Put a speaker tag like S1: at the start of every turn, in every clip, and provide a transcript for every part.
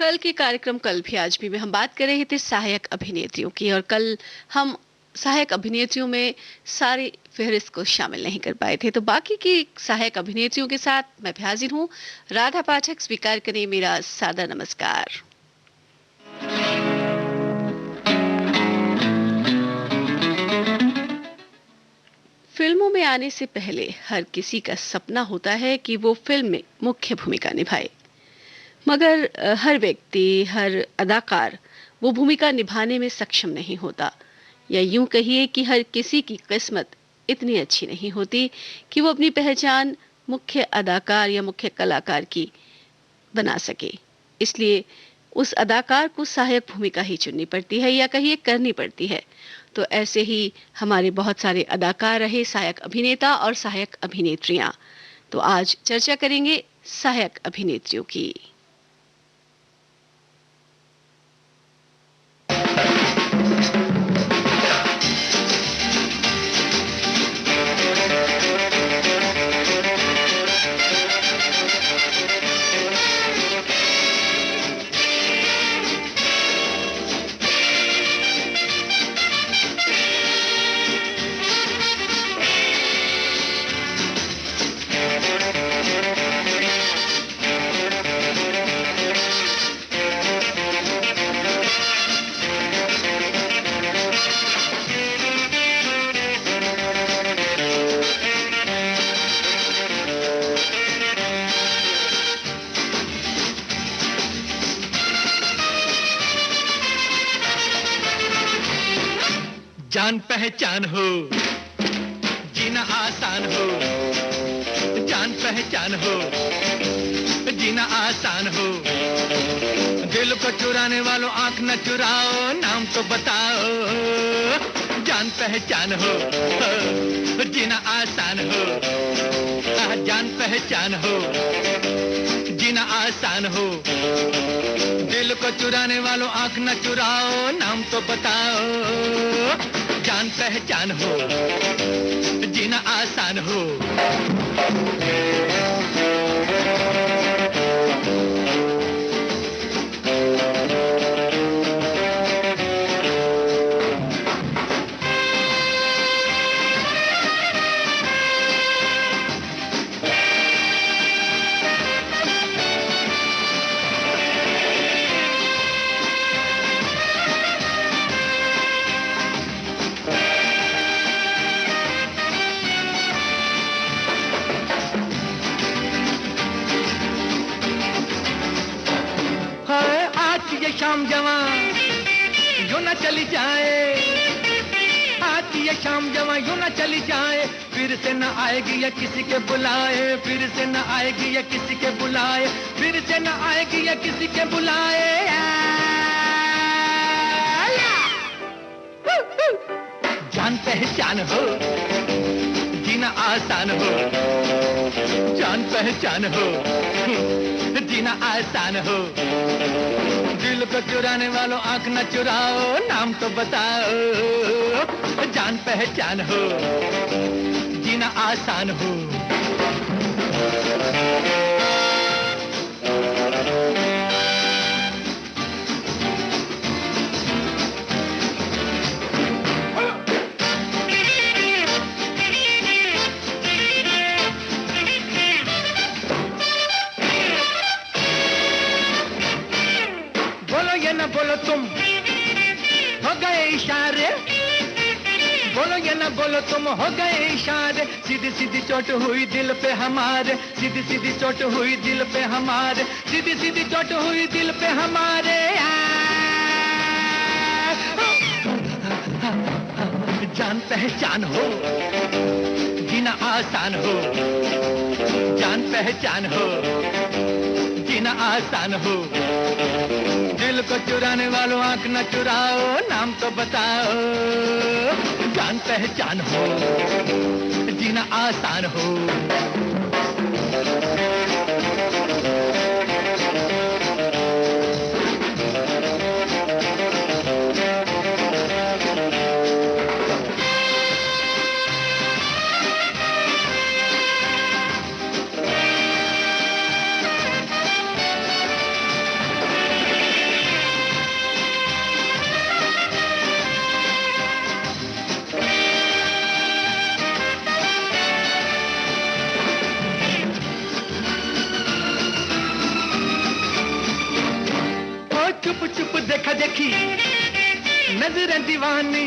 S1: कल के कार्यक्रम कल भी आज भी में हम बात कर रहे थे सहायक अभिनेत्रियों की। और कल हम सहायक अभिनेत्रियों में सारी फहरिस्त को शामिल नहीं कर पाए थे, तो बाकी की सहायक अभिनेत्रियों के साथ मैं भी हाजिर हूँ। राधा पाठक, स्वीकार करें मेरा सादर नमस्कार। फिल्मों में आने से पहले हर किसी का सपना होता है कि वो फिल्म में मुख्य भूमिका निभाए, मगर हर व्यक्ति, हर अदाकार वो भूमिका निभाने में सक्षम नहीं होता, या यूं कहिए कि हर किसी की किस्मत इतनी अच्छी नहीं होती कि वो अपनी पहचान मुख्य अदाकार या मुख्य कलाकार की बना सके। इसलिए उस अदाकार को सहायक भूमिका ही चुननी पड़ती है, या कहिए करनी पड़ती है। तो ऐसे ही हमारे बहुत सारे अदाकार रहे, सहायक अभिनेता और सहायक अभिनेत्रियां। तो आज चर्चा करेंगे सहायक अभिनेत्रियों की।
S2: जान पहचान हो, जीना आसान हो। जान पहचान हो, जीना आसान हो। दिल को चुराने वालों आंख न चुराओ, नाम तो बताओ। जान पहचान हो, जीना आसान हो। जान पहचान हो, जीना आसान हो। दिल को चुराने वालों आंख न चुराओ, नाम तो बताओ। जान पहचान हो, जीना आसान हो। शाम जवां यूं न चली जाए, आज ये शाम जवां यूं न चली जाए। फिर से न आएगी या किसी के बुलाए, फिर से न आएगी या किसी के बुलाए, फिर से न आएगी या किसी के बुलाए। जान पहचान हो, जीना आसान हो। जान पहचान हो, जीना आसान हो। दिल को चुराने वालों आंख न चुराओ, नाम तो बताओ। जान पहचान हो, जीना आसान हो। बोलो तुम हो गए इशारे, बोलो ये ना बोलो तुम हो गए इशारे। सीधी सीधी चोट हुई दिल पे हमारे, सीधी सीधी चोट हुई दिल पे हमारे, सीधी सीधी चोट हुई दिल पे हमारे। जान पहचान हो, जीना आसान हो। जान पहचान हो, जीना आसान हो। दिल को चुराने वालों आंख न चुराओ, नाम तो बताओ। जान पहचान हो, जीना आसान हो। देखी नजरें दीवानी,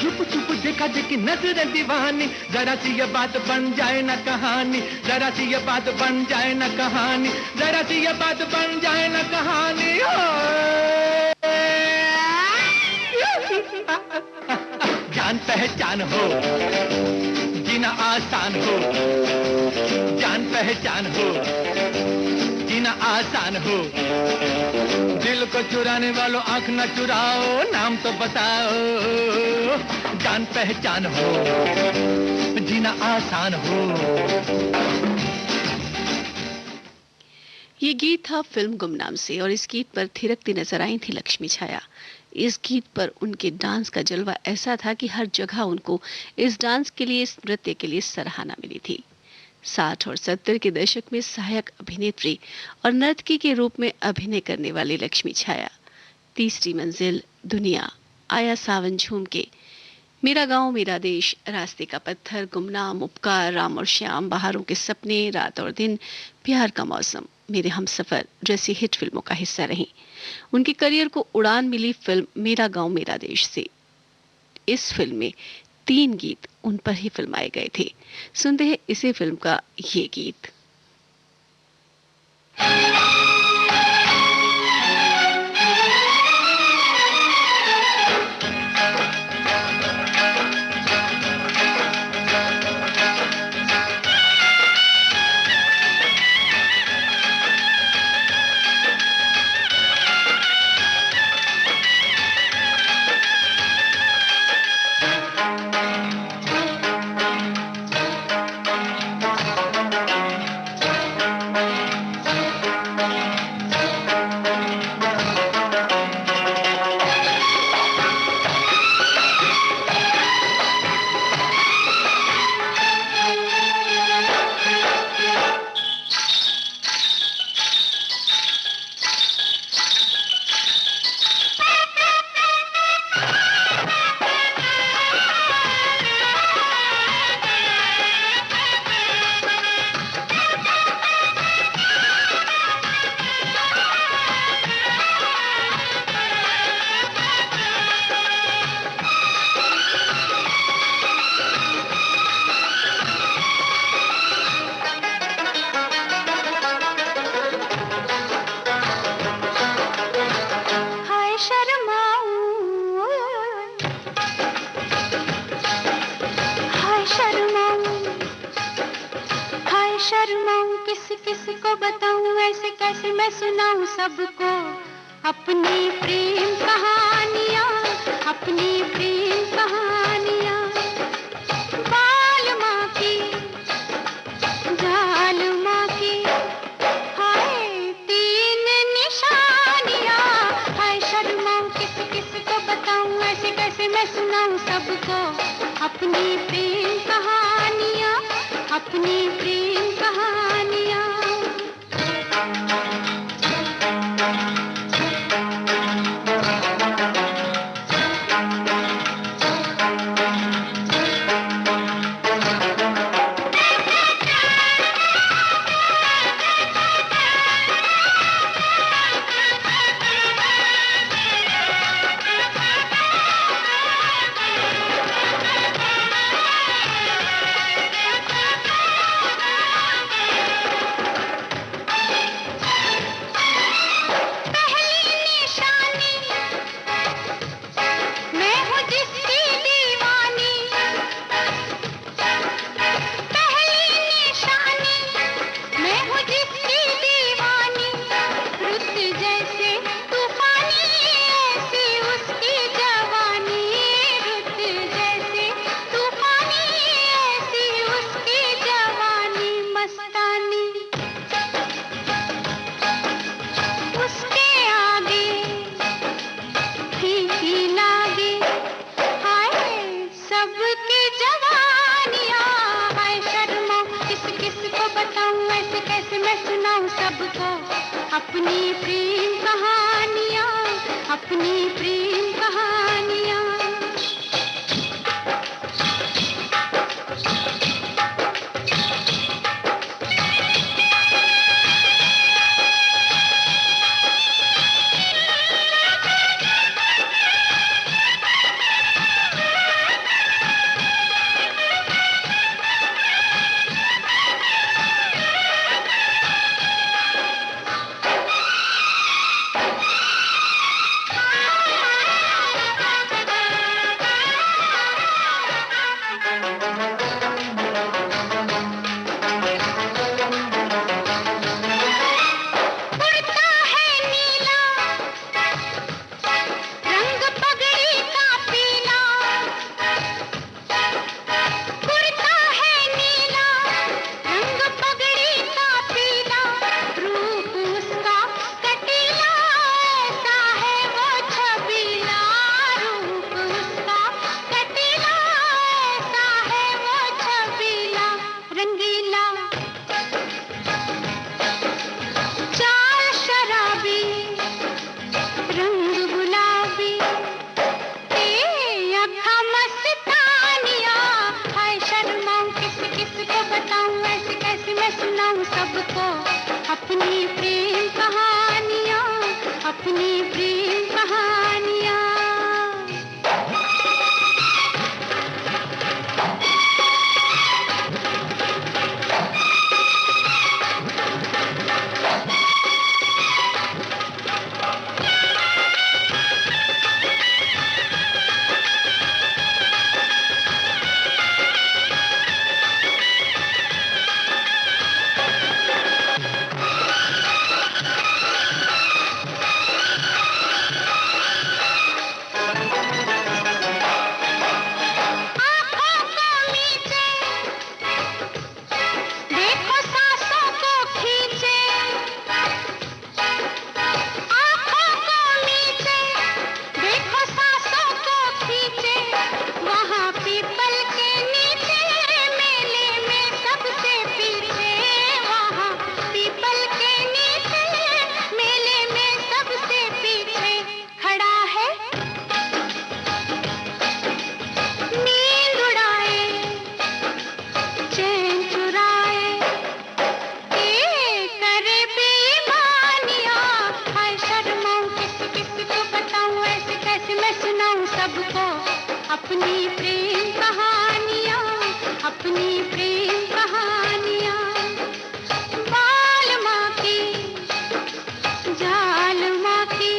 S2: चुप चुप देखा देखी नजरें दीवानी, जरा सी ये बात बन जाए ना कहानी, जरा सी ये बात बन जाए ना कहानी, जरा सी ये बात बन जाए ना कहानी। जान पहचान हो, जीना आसान हो, जान पहचान हो, जीना आसान हो, दिल को चुराने वालों आंख न चुराओ, नाम तो बताओ, जान पहचान हो, जीना आसान हो।
S1: ये गीत था फिल्म गुमनाम से और इस गीत पर थिरकती नजर आई थी लक्ष्मी छाया। इस गीत पर उनके डांस का जलवा ऐसा था कि हर जगह उनको इस डांस के लिए, इस नृत्य के लिए सराहना मिली थी। 60 और 70 के दशक में सहायक अभिनेत्री और नर्तकी के रूप में अभिनय करने वाली लक्ष्मी छाया तीसरी मंजिल, दुनिया, आया सावन झूम के, मेरा गांव मेरा देश, रास्ते का पत्थर, गुमनाम, उपकार, राम और श्याम, बहारों के सपने, रात और दिन, प्यार का मौसम, मेरे हमसफर जैसी हिट फिल्मों का हिस्सा रहीं। उनके करियर को उड़ान मिली फिल्म मेरा गांव मेरा देश से। इस फिल्म में 3 गीत उन पर ही फिल्माए गए थे। सुनते हैं इसी फिल्म का ये गीत।
S3: सबको अपनी प्रेम कहानियाँ, अपनी प्रेम कहानियाँ। अपनी प्रेम कहानियाँ, अपनी प्रेम कहानियाँ। बाल माँ की, जाल माँ की,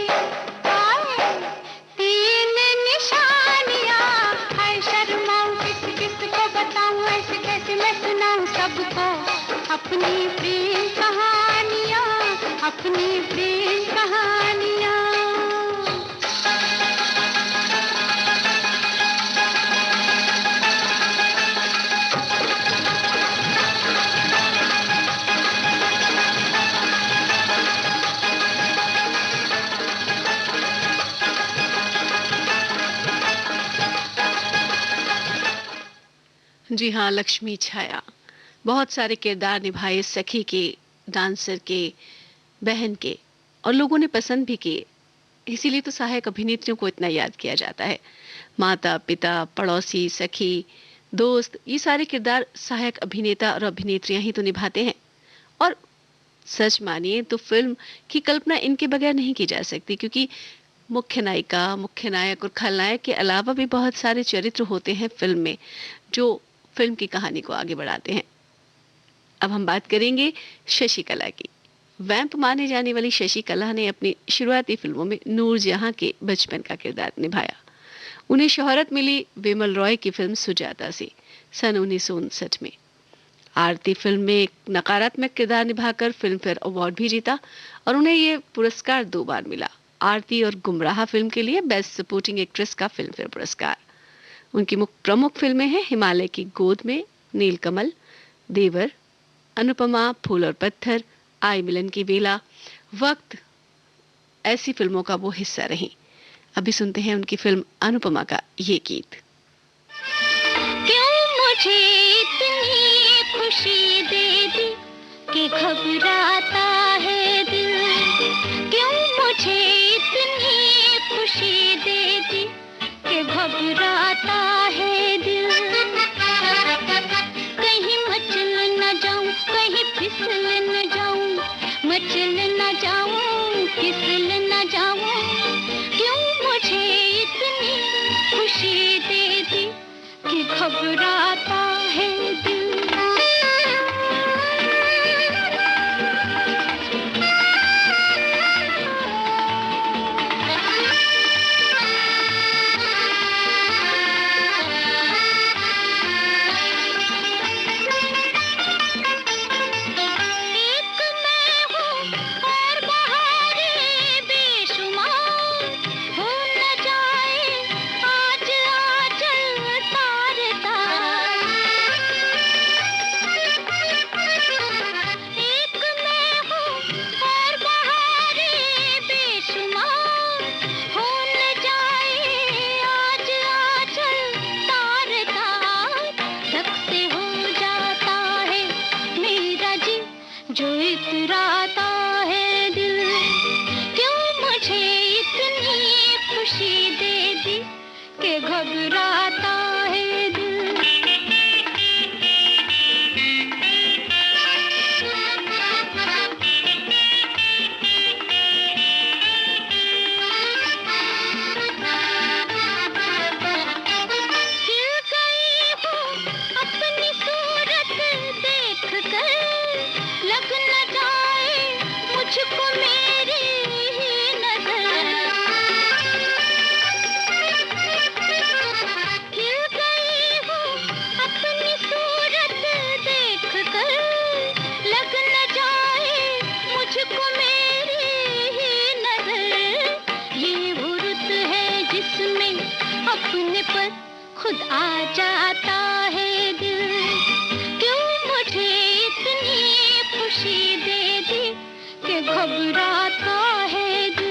S3: तीन निशानियाँ। हाय शर्माऊँ किस किस को बताऊँ, ऐसे कैसे मैं सुनाऊँ सबको अपनी प्रेम कहानियाँ, अपनी प्रेम कहानियाँ।
S1: जी हाँ, लक्ष्मी छाया। बहुत सारे किरदार निभाए, सखी के, डांसर के, बहन के, और लोगों ने पसंद भी किए। इसीलिए तो सहायक अभिनेत्रियों को इतना याद किया जाता है। माता, पिता, पड़ोसी, सखी, दोस्त, ये सारे किरदार सहायक अभिनेता और अभिनेत्रियां ही तो निभाते हैं। और सच मानिए तो फिल्म की कल्पना इनके बगैर नहीं की जा सकती, क्योंकि मुख्य नायिका, मुख्य नायक और खलनायक के अलावा भी बहुत सारे चरित्र होते हैं फिल्म में, जो फिल्म की कहानी को आगे बढ़ाते हैं। अब हम बात करेंगे शशिकला की। वैम्प माने जाने वाली शशिकला ने अपनी शुरुआती फिल्मों में नूरजहां के बचपन का किरदार निभाया। उन्हें शोहरत मिली विमल रॉय की फिल्म सुजाता से सन 1959 में। आरती फिल्म में एक नकारात्मक किरदार निभाकर फिल्म फेयर अवार्ड भी जीता और उन्हें यह पुरस्कार 2 बार मिला। आरती और गुमराह फिल्म के लिए बेस्ट सपोर्टिंग एक्ट्रेस का फिल्म फेयर पुरस्कार। उनकी प्रमुख फिल्में हैं हिमालय की गोद में, नीलकमल, देवर, अनुपमा, फूल और पत्थर, आई मिलन की बेला, वक्त, ऐसी फिल्मों का वो हिस्सा रही। अभी सुनते हैं उनकी फिल्म अनुपमा का ये गीत।
S3: क्यों मुझे इतनी खुशी दे दी कि घबराता है दिल, क्यों मुझे इतनी खुशी दे दी कि घबराता है दिल। कहीं मचल न जाऊं, कहीं फिसल न जाऊं, मचल न जाऊं, फिसल न जाऊं। क्यों मुझे इतनी खुशी दे दी कि घबराता है दिल। जो इतराता है दिल, क्यों मुझे इतनी खुशी दे दी कि घबराता है दिल। खुद आ जाता है दिल, क्यों मुझे इतनी खुशी दे दी कि घबराता है दिल।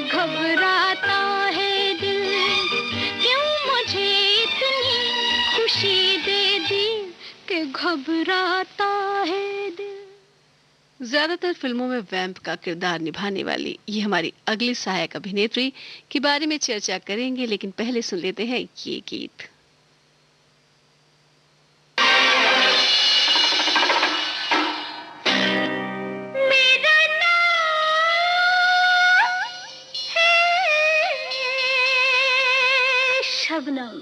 S3: घबराता है दिल, क्यों मुझे इतनी खुशी दे दी कि घबराता है दिल।
S1: ज्यादातर फिल्मों में वैम्प का किरदार निभाने वाली ये हमारी अगली सहायक अभिनेत्री के बारे में चर्चा करेंगे, लेकिन पहले सुन लेते हैं ये गीत।
S3: शबनम,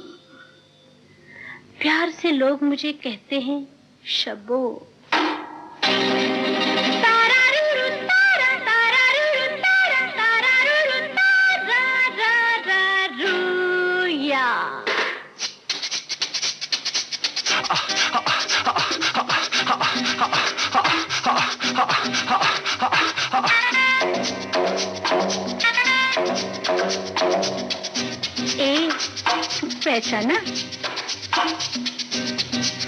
S3: प्यार से लोग मुझे कहते हैं शब्बो। पहचाना?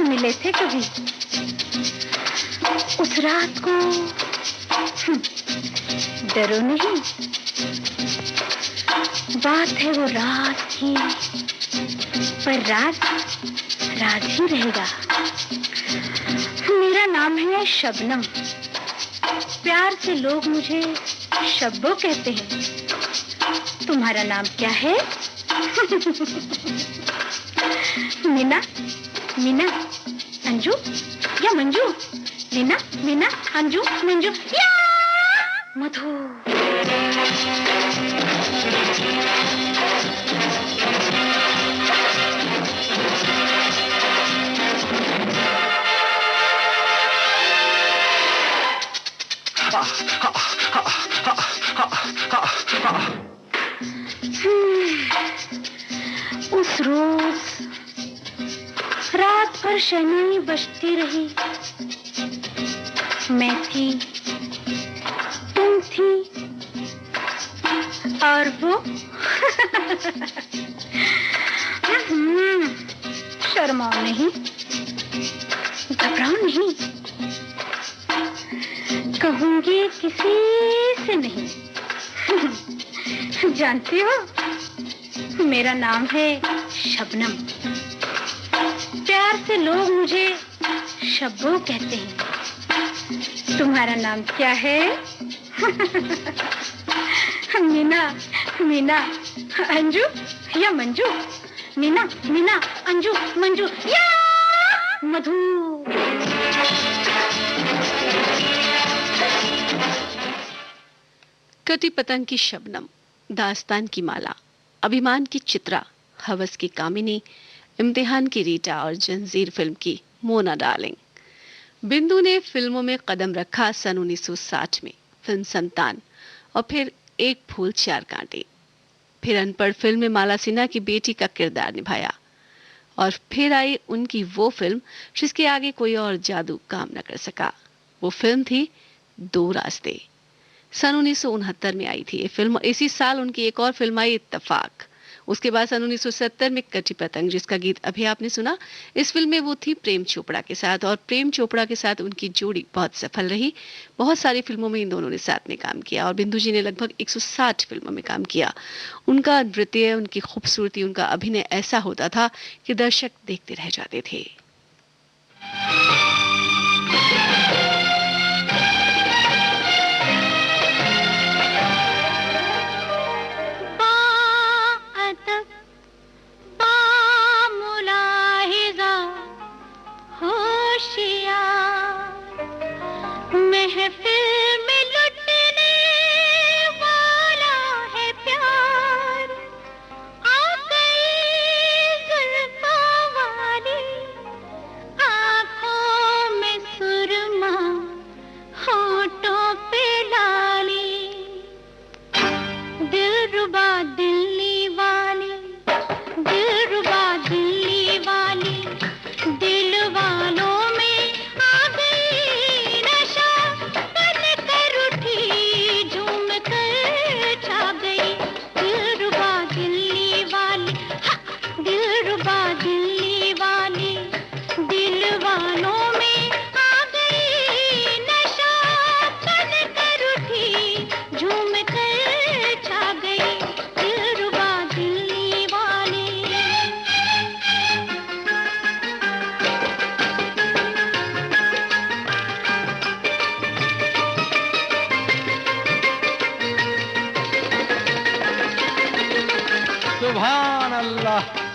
S3: मिले थे कभी उस रात को? डरो नहीं, बात है वो रात की, पर रात रात ही रहेगा। मेरा नाम है शबनम, प्यार से लोग मुझे शब्बो कहते हैं। तुम्हारा नाम क्या है? मीना, मीना, अंजू या मंजू? मीना, मीना, अंजू, मंजू या मधु। उस रोज रात भर शहनाई बजती रही। मैं थी, तुम थी और वो। शर्माओ नहीं, घबराओ नहीं, कहूंगी किसी से नहीं। जानती हो, मेरा नाम है शबनम, प्यार से लोग मुझे शब्बो कहते हैं। तुम्हारा नाम क्या है? मीना, मीना, अंजू या मंजू? मीना, मीना, अंजू, मंजू या मधु।
S1: कटी पतंग की शबनम, दास्तान की माला, अभिमान की चित्रा, हवस की कामिनी, इम्तिहान की रीटा और जंजीर फिल्म की मोना डार्लिंग। बिंदु ने फिल्मों में कदम रखा सन 1960 में फिल्म संतान, और फिर एक फूल चार कांटे, फिर अनपढ़ फिल्म में माला सिन्हा की बेटी का किरदार निभाया, और फिर आई उनकी वो फिल्म जिसके आगे कोई और जादू काम न कर सका। वो फिल्म थी दो रास्ते। सन 1969 में आई थी ये फिल्म। इसी साल उनकी एक और फिल्म आई इत्तेफाक। उसके बाद सन 1970 में कटी पतंग, जिसका गीत अभी आपने सुना। इस फिल्म में वो थी प्रेम चोपड़ा के साथ, और प्रेम चोपड़ा के साथ उनकी जोड़ी बहुत सफल रही। बहुत सारी फिल्मों में इन दोनों ने साथ में काम किया, और बिंदु जी ने लगभग 160 फिल्मों में काम किया। उनका नृत्य, उनकी खूबसूरती, उनका अभिनय ऐसा होता था कि दर्शक देखते रह जाते थे।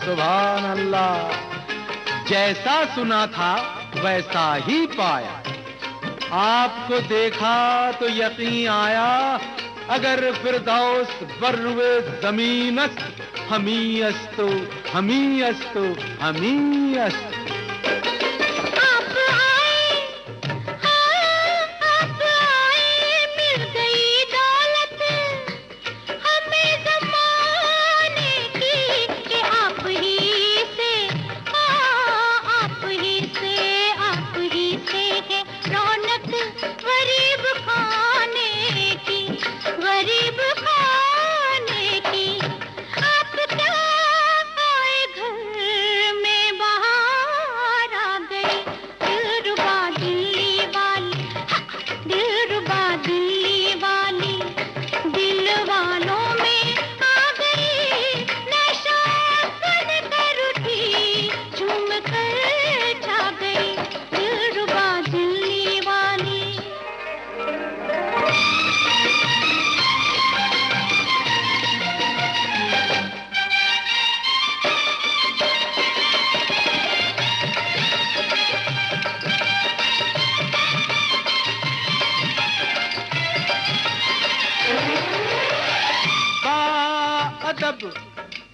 S2: सुभान अल्लाह। जैसा सुना था वैसा ही पाया, आपको देखा तो यकीन आया, अगर फिरदौस बर्वे ज़मीनस्त हमी अस्तो हमी अस्तो हमी अस्तो।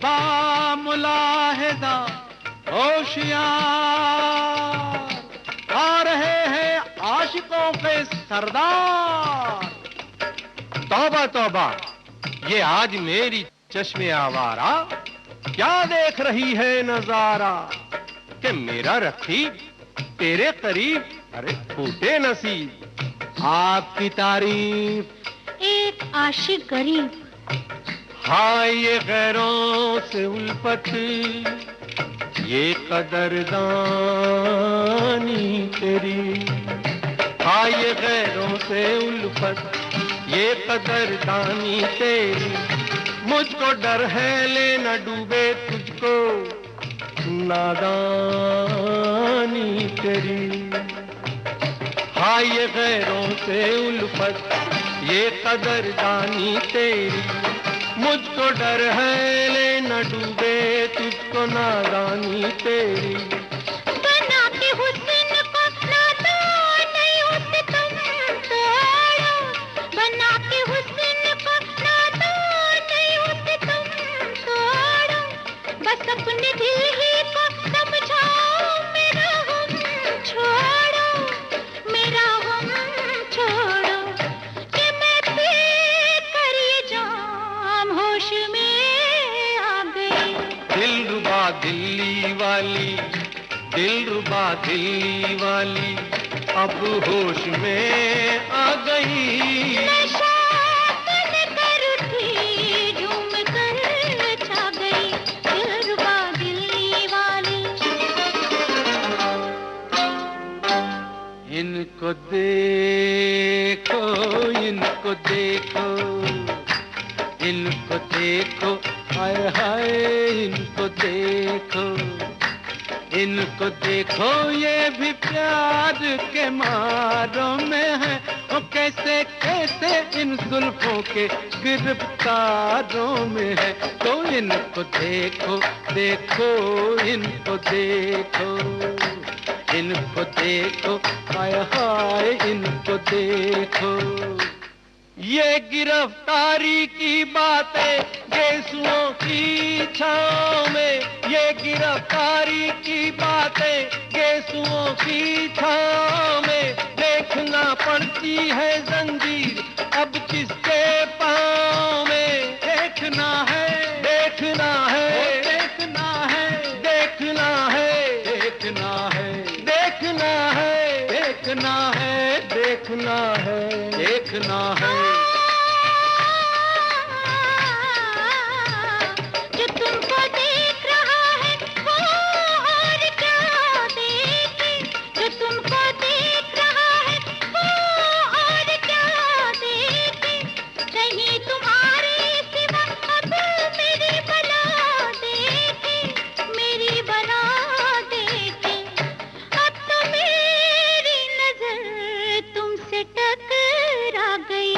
S2: बामुलाहिदा होशियार आ रहे हैं आशिकों के सरदार। तौबा तौबा, ये आज मेरी चश्मे आवारा क्या देख रही है नजारा, कि मेरा रखीब तेरे करीब, अरे फूटे नसीब। आपकी तारीफ
S3: एक आशिक गरीब,
S2: हाय ये गैरों से उल्फत, ये कदरदानी तेरी। हाय ये गैरों से उल्फत, ये कदरदानी तेरी। मुझको डर है ले न डूबे तुझको नादानी तेरी। हाय ये गैरों से उल्फत, ये कदरदानी तेरी। मुझको डर है ले न डूबे तुझको नादानी तेरी।
S3: बना के हुस्न को नादान नहीं उसे तुम तोड़ो, बना के हुस्न को नादान नहीं उसे तुम तोड़ो। बस अपने दिल ही को समझाओ, मेरा हम छोड़ो, मेरा हम छोड़ो, कि मैं पी कर ये जाम होश में आ गई।
S2: दिलरुबा दिल्ली वाली, दिलरुबा दिल्ली वाली, अब होश में आ गई।
S3: नशा तन कर उठी, झूम कर छा गई, दिलरुबा दिल्ली वाली।
S2: इनको देखो, इनको देखो, इनको देखो, हाय हाय इनको देखो। इनको देखो ये भी प्यार के मारों में है, और कैसे कैसे इन जुल्फों के गिरफ्तारों में है। तो इनको देखो देखो, इनको देखो, इनको देखो, हाय हाय इनको देखो। ये गिरफ्तारी की बातें गेसुओं की छाँव में, ये गिरफ्तारी की बातें गेसुओं की छाँव में। देखना पड़ती है जंजीर अब किसके पाँव में। देखना है, देखना है, देखना है, देखना है, देखना है, देखना है, देखना है, देखना है, देखना है।
S3: जो तुमको देख रहा है वो और क्या देखे, जो तुमको देख रहा है वो और क्या देखे। कहीं तुम्हारे सिवा अब मेरी बला देखे, मेरी बला देखे। अब तो मेरी नजर तुमसे टकरा गई,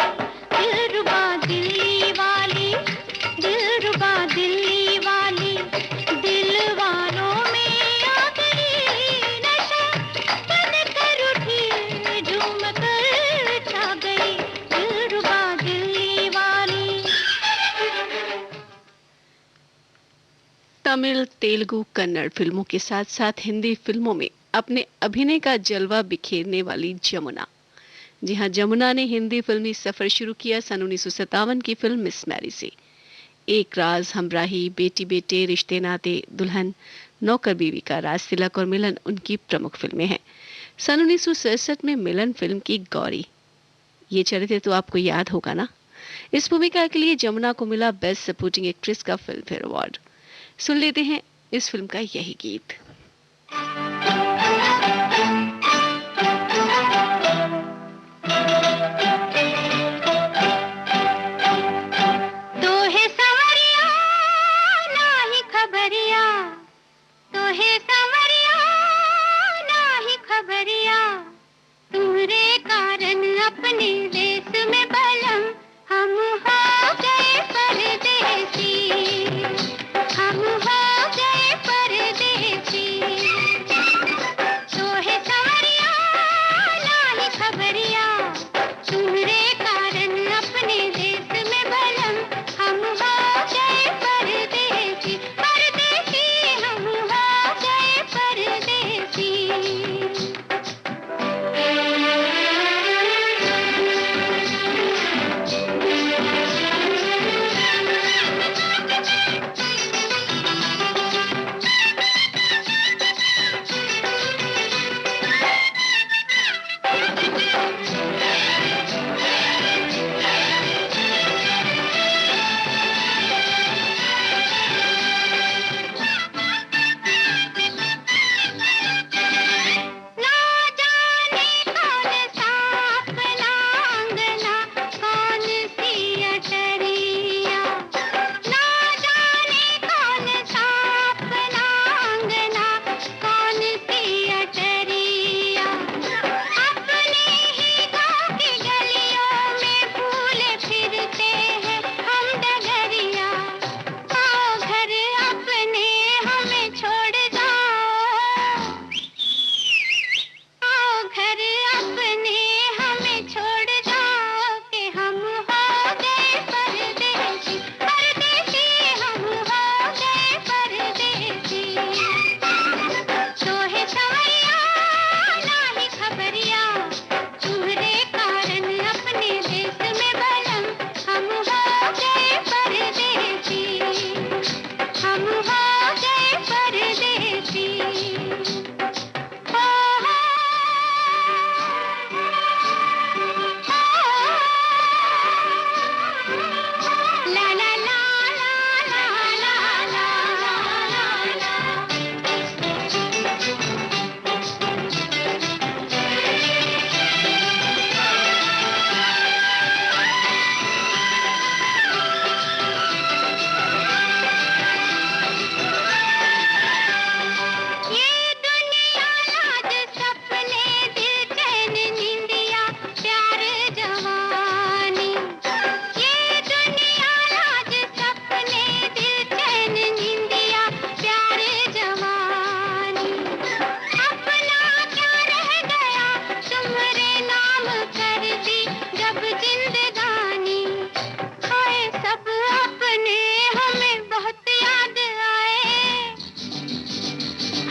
S1: तमिल, तेलुगु, कन्नड़ फिल्मों के साथ साथ हिंदी फिल्मों में अपने अभिनय का जलवा बिखेरने वाली जमुना। जी हाँ, जमुना ने हिंदी फिल्मी सफर शुरू किया सन 1957 की फिल्म मिस मैरी से। एक राज, हमराही, बेटी बेटे, रिश्ते नाते, दुल्हन, नौकर बीवी का, राज तिलक और मिलन उनकी प्रमुख फिल्में हैं। सन 1967 में मिलन फिल्म की गौरी, ये चरित्र तो आपको याद होगा ना। इस भूमिका के लिए जमुना को मिला बेस्ट सपोर्टिंग एक्ट्रेस का फिल्म फेयर अवार्ड। सुन लेते हैं इस फिल्म का यही गीत।
S3: तो है सवरिया नाही खबरिया, तो है सवरिया नाही खबरिया, तुम्हारे कारण अपने देश में बलम हम हो गए परदेसी, हम हो गए परदेसी। तो है सवरिया नाही खबरिया, तुम्हारे कारण अपने देश में बलम हम हो गए परदेसी, परदेसी हम हो गए परदेसी। ना जाने कौन सा अपना अंगना, कौन सी अटरिया, ना जाने कौन सा अपना अंगना, कौन सी अटरिया, अपने ही गाँव की गलियों में भूले फिरते हैं हम डगरिया। आओ घर अपने हमें छोड़ जाओ, आओ घर अपने हमें छोड़ जाओ, कि हम हो गए परदेसी, परदेसी हम हो गए परदेसी। तो है सवरिया नाही खबरिया, तुम्हारे कारण अपने देश में बलम हम हो गए परदेसी, हम हो गए परदेसी। ला ला ला ला ला ला ला ये दुनिया लाज सपने दिल चैन निंदिया प्यार जवानी, ये दुनिया लाज सपने दिल चैन निंदिया प्यार जवानी, अपना क्या रह गया तुम्हारे नाम कर दी जब जिंदगानी। हाय सब अपने हमें बहुत याद आए,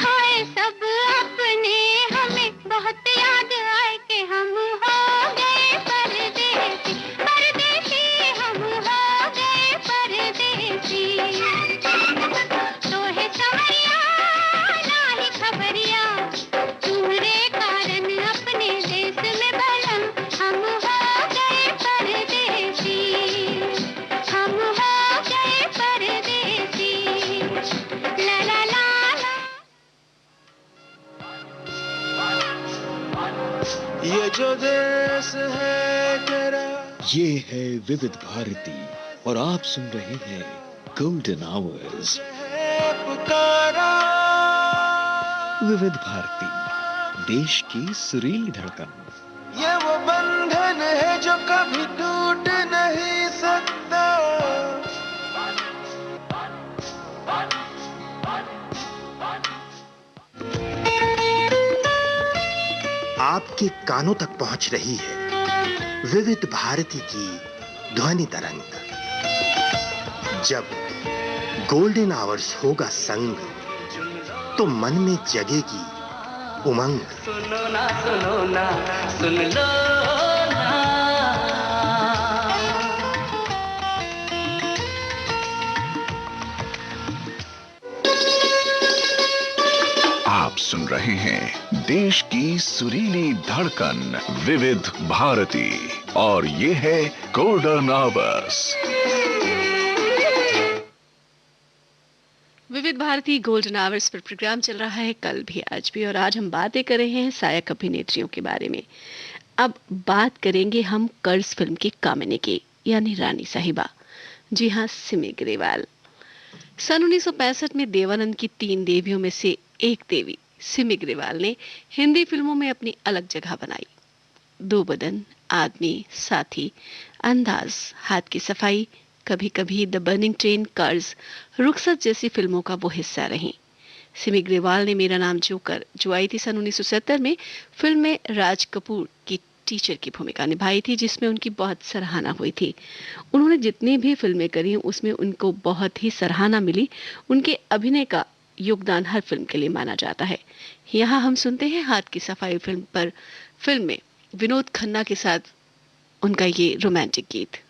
S3: हाय सब अपने हमें बहुत याद आए, कि हम हो गए परदेसी, परदेसी हम हो गए परदेसी। तो है सवरिया नाही खबरिया, तुम्हारे कारण अपने देश में बलम हम हो गए परदेसी, हम हो गए परदेसी। ला ला ला ला।
S4: ये जो देश है तेरा,
S5: ये है विविध भारती और आप सुन रहे हैं गोल्डन आवर्स।
S4: है पुकारा,
S5: विविध भारती, देश की सुरीली धड़कन।
S4: ये वो बंधन है जो कभी टूट नहीं सकता।
S6: आपके कानों तक पहुंच रही है विविध भारती की ध्वनि तरंग। जब गोल्डन आवर्स होगा संग, तो मन में जगेगी उमंग।
S2: सुनो ना सुन लो ना।
S7: आप सुन रहे हैं देश की सुरीली धड़कन विविध भारती, और ये है golden hours.
S1: Vividh Bharati golden hours पर प्रोग्राम चल रहा है कल भी आज भी, और आज हम बातें कर रहे हैं सहायक अभिनेत्रियों के बारे में। अब बात करेंगे हम कर्ज फिल्म की कामिनी की, यानी रानी साहिबा। जी हाँ, सिमी ग्रेवाल। सन 1965 में देवानंद की 3 देवियों में से एक देवी सिमी ग्रेवाल ने हिंदी फिल्मों में अपनी अलग जगह बनाई। 2 बदन, आदमी, साथी, अंदाज, हाथ की सफाई, कभी कभी द बर्निंग ट्रेन, कर्ज, रुखसत जैसी फिल्मों का वो हिस्सा रही। सिमी ग्रेवाल ने मेरा नाम जोकर, जो आई थी सन 1970 में, फिल्म में राज कपूर की टीचर की भूमिका निभाई थी, जिसमें उनकी बहुत सराहना हुई थी। उन्होंने जितनी भी फिल्में करी उसमें उनको बहुत ही सराहना मिली। उनके अभिनय का योगदान हर फिल्म के लिए माना जाता है। यहाँ हम सुनते हैं हाथ की सफाई फिल्म में विनोद खन्ना के साथ उनका ये रोमांटिक गीत।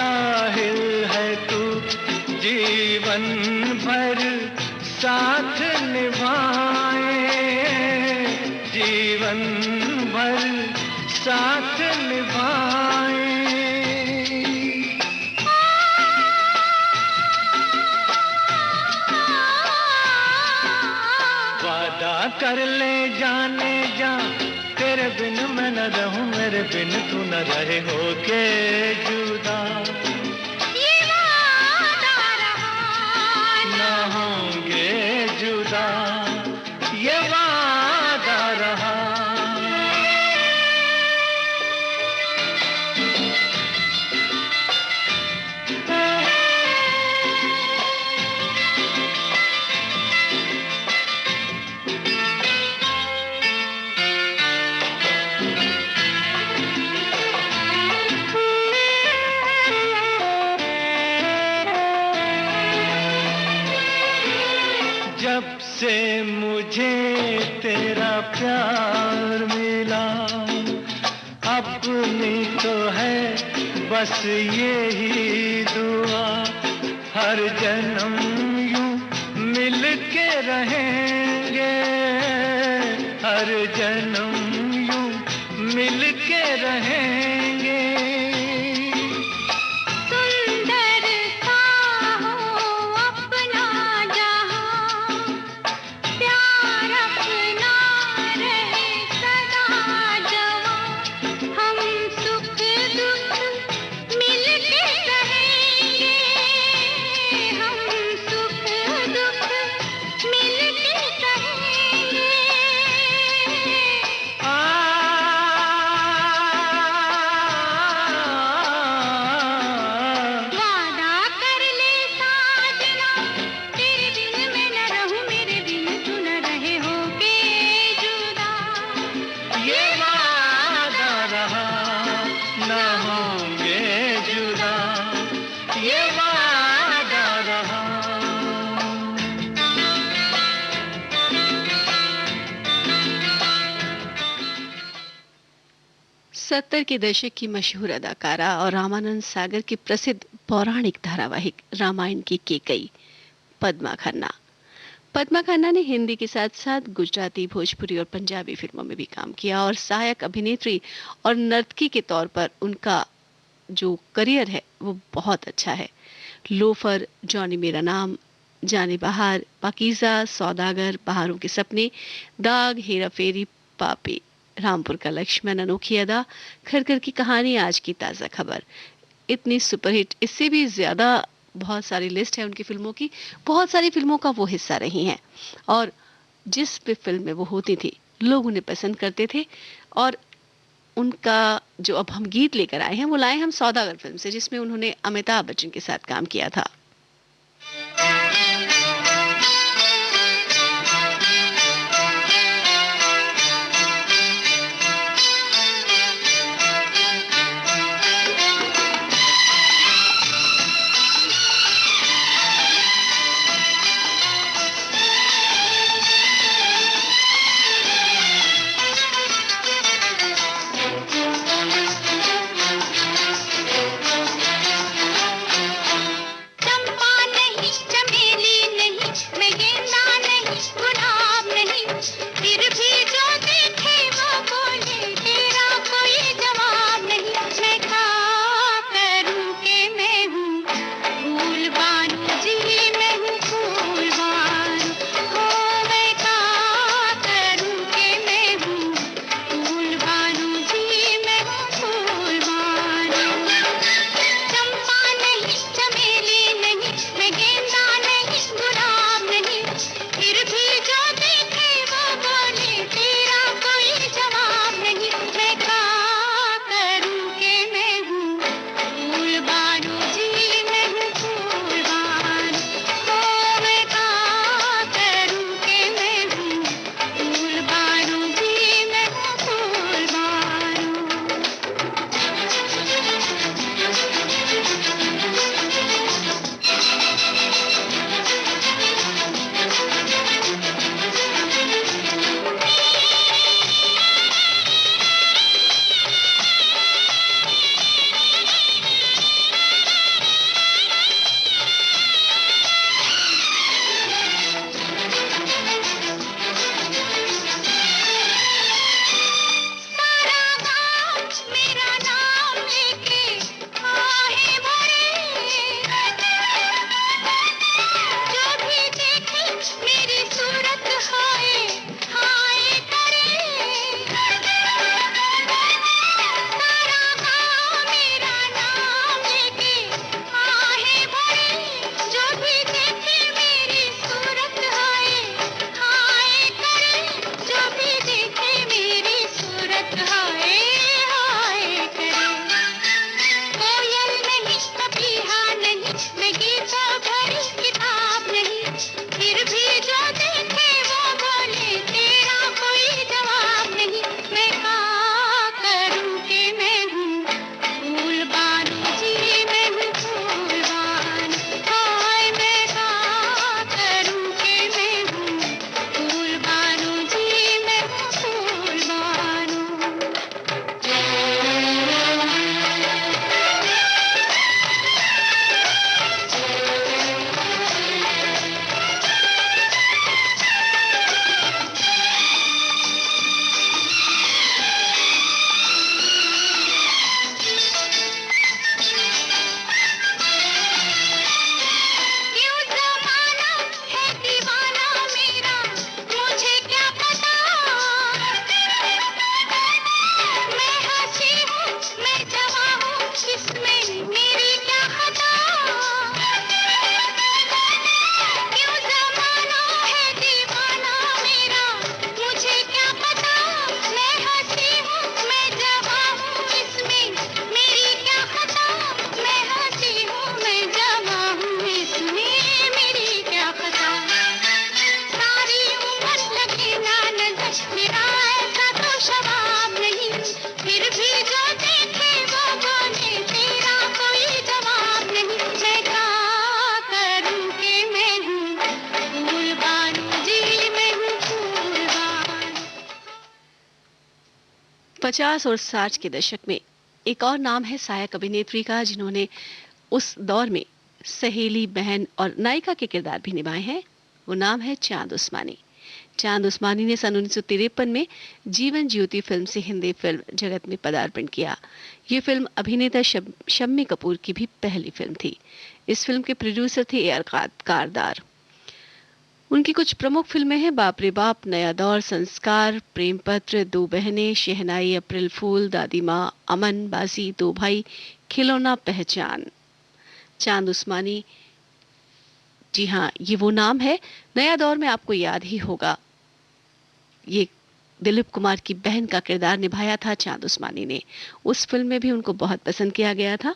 S2: साहिल है तू, जीवन भर साथ निभाए, जीवन भर साथ निभाए। वादा कर ले जाने जा, तेरे बिन मैं न रहूं, मेरे बिन तू न रहे, होके जुदा
S3: ये वादा रहा,
S2: न होंगे जुदा, ये वादा रहा। जब से मुझे तेरा प्यार मिला, अपनी तो है बस यही दुआ, हर जन्म यूं मिल के रहेंगे, हर जन्म यूं मिल के रहेंगे।
S3: सुंदर सा हो अपना जहां, प्यार अपना रहे सदा जवां, हम सुख दुख मिल के रहेंगे, हम सुख दुख मिल के रहेंगे। वादा कर ले साजना, तेरे बिन मैं न रहूं, मेरे बिन तू न रहे, होके जुदा
S2: ये वादा रहा, न होंगे जुदा, ये वादा रहा।
S1: 70 के दशक की मशहूर अदाकारा और रामानंद सागर की प्रसिद्ध पौराणिक धारावाहिक रामायण की केकई पद्मा खन्ना। पद्मा खन्ना ने हिंदी के साथ साथ गुजराती, भोजपुरी और पंजाबी फिल्मों में भी काम किया और सहायक अभिनेत्री और नर्तकी के तौर पर उनका जो करियर है वो बहुत अच्छा है। लोफर, जॉनी मेरा नाम, जाने बहार, पाकीज़ा, सौदागर, बहारों के सपने, दाग, हेरा फेरी, पापी, रामपुर का लक्ष्मण, अनोखी अदा, घर घर की कहानी, आज की ताज़ा खबर, इतनी सुपरहिट, इससे भी ज़्यादा बहुत सारी लिस्ट है उनकी फिल्मों की। बहुत सारी फिल्मों का वो हिस्सा रही हैं और जिस भी फिल्म में वो होती थी लोग उन्हें पसंद करते थे। और उनका जो अब हम गीत लेकर आए हैं वो लाए हम सौदागर फिल्म से, जिसमें उन्होंने अमिताभ बच्चन के साथ काम किया था।
S3: चम
S1: 50 और 60 के दशक में एक और नाम है सहायक अभिनेत्री का, जिन्होंने उस दौर में सहेली, बहन और नायिका के किरदार भी निभाए हैं। वो नाम है चांद उस्मानी। चांद उस्मानी ने सन 1953 में जीवन ज्योति फिल्म से हिंदी फिल्म जगत में पदार्पण किया। ये फिल्म अभिनेता शम्मी कपूर की भी पहली फिल्म थी। इस फिल्म के प्रोड्यूसर थे ए आर कारदार। उनकी कुछ प्रमुख फिल्में हैं बाप रे बाप, नया दौर, संस्कार, प्रेम पत्र, दो बहनें, शहनाई, अप्रैल फूल, दादी माँ, अमन, बाजी, दो भाई, खिलौना, पहचान। चांद उस्मानी, जी हाँ, ये वो नाम है। नया दौर में आपको याद ही होगा, ये दिलीप कुमार की बहन का किरदार निभाया था चांद उस्मानी ने। उस फिल्म में भी उनको बहुत पसंद किया गया था।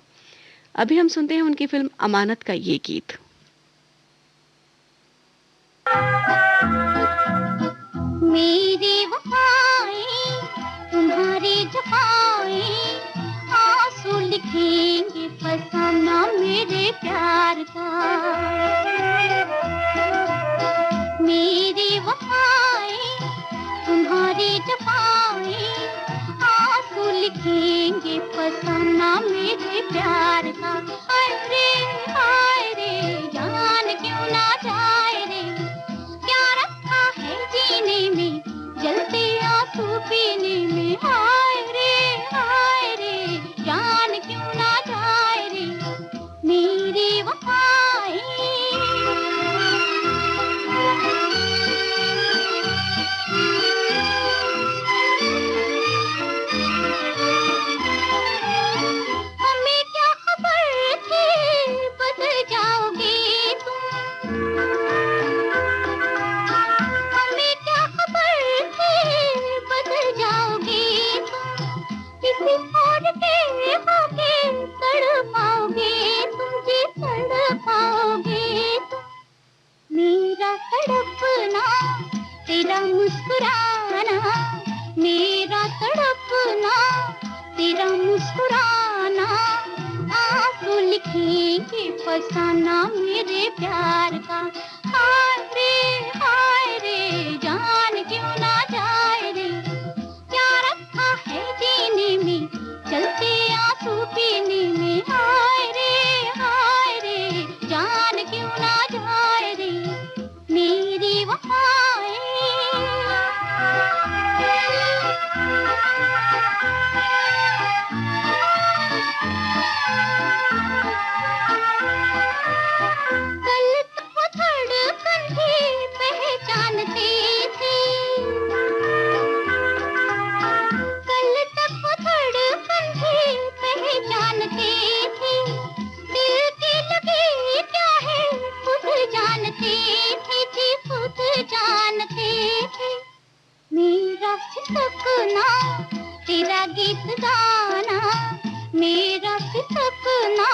S1: अभी हम सुनते हैं उनकी फिल्म अमानत का ये गीत।
S3: मेरी वफाएं तुम्हारी जफाएं आंसू लिखेंगे फसाना मेरे प्यार का। मेरी वफाएं तुम्हारी जफाएं आंसू लिखेंगे फसाना मेरे प्यार का। हाय रे जान क्यों ना जाए रे, क्या रखा है जीने में जलते आंसू पीने में। हाय रे जान क्यों ना जाए रे मेरी वफाएं। हमें क्या खबर थी बदल जाओगे तुम, हमें क्या खबर थी बदल जाओगे तुम। किसी और के होके तड़पाओगे तुम, जी तड़पाओगे तुम। मेरा तड़पना तेरा मुस्कुराना, मेरा तड़पना तेरा मुस्कुराना आंसू लिखेंगे फसाना मेरे प्यार का। हाय रे जान क्यों ना जाए रे, क्या रखा है जीने में चलते आंसू पीने में। हाय रे जान क्यों ना जाए रे मेरी वफाएं। कल तो धड़कन भी पहचानते थे, कल तक वो धड़कन भी पहचानते थे। दिल की लगी क्या है खुद जानते थे जी, खुद जानते थे। मेरा सिसकना तेरा गीत गाना, मेरा सिसकना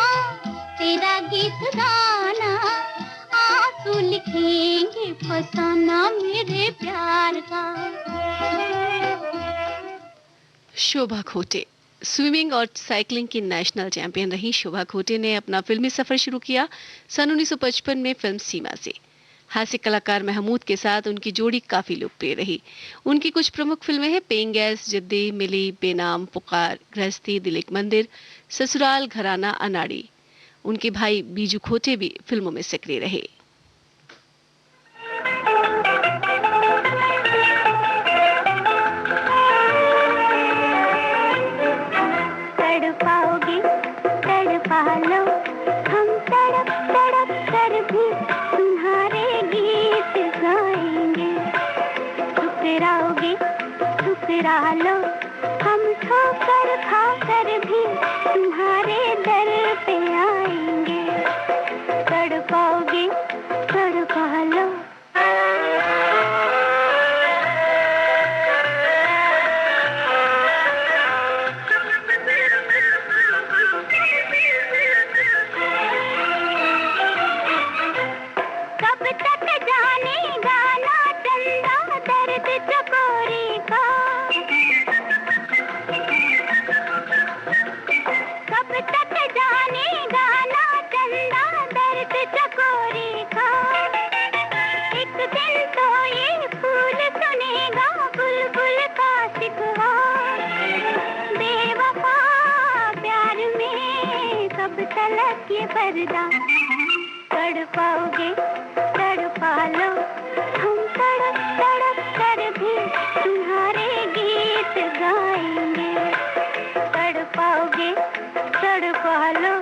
S3: तेरा गीत गाना आंसू लिखेंगे फसाना मेरे प्यार का।
S1: शोभा खोटे स्विमिंग और साइकिलिंग की नेशनल चैंपियन रही शोभा खोटे ने अपना फिल्मी सफर शुरू किया सन 1955 में फिल्म सीमा से। हास्य कलाकार महमूद के साथ उनकी जोड़ी काफी लोकप्रिय रही। उनकी कुछ प्रमुख फिल्में हैं पेइंग गेस्ट, जिद्दी, मिली, बेनाम, पुकार, गृहस्थी, दिल एक मंदिर, ससुराल, घराना, अनाड़ी। उनके भाई बीजू खोटे भी फिल्मों में सक्रिय रहे।
S3: तड़पाओगे तड़पा लो, हम तड़प तड़प कर भी तुम्हारे गीत गाएंगे। ठुकराओगे ठुकरा लो, हम ठोकर खा कर भी तुम्हारे दर पे आएंगे। तड़पाओगे तड़पा लो। कब तक जानेगा ना चंदा दर्द चकोरी का, पर्दा, तड़पाओगे तड़पा लो, हम तड़प तड़प कर भी तुम्हारे गीत गाएंगे, तड़पाओगे तड़पा लो।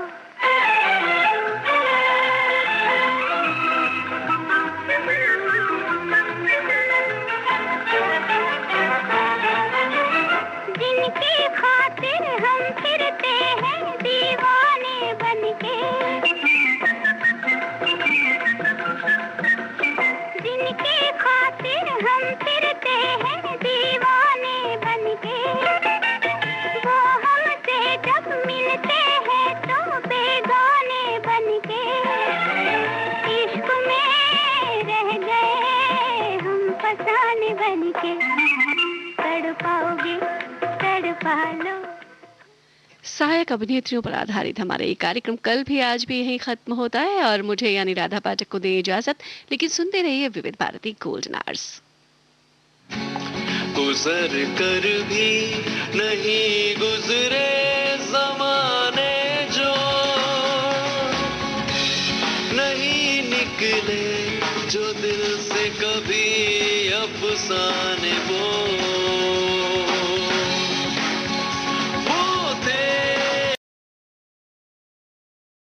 S3: जिनकी खातिर हम फिरते हैं दीवाने बनके, जिनकी खातिर हम फिरते हैं दीवाने बनके, वो हमसे जब मिलते हैं तो बेगाने बनके, इश्क में रह गए हम फसाने बनके, तड़पाओगे तड़पा लो।
S1: सहायक अभिनेत्रियों पर आधारित हमारा ये कार्यक्रम कल भी आज भी यहीं खत्म होता है और मुझे यानी राधा पाठक को दे इजाजत, लेकिन सुनते रहिए विविध भारती गोल्डन आवर्स।
S8: गुजर कर भी नहीं गुजरे जमाने जो, नहीं निकले जो दिल से कभी अफसाने वो,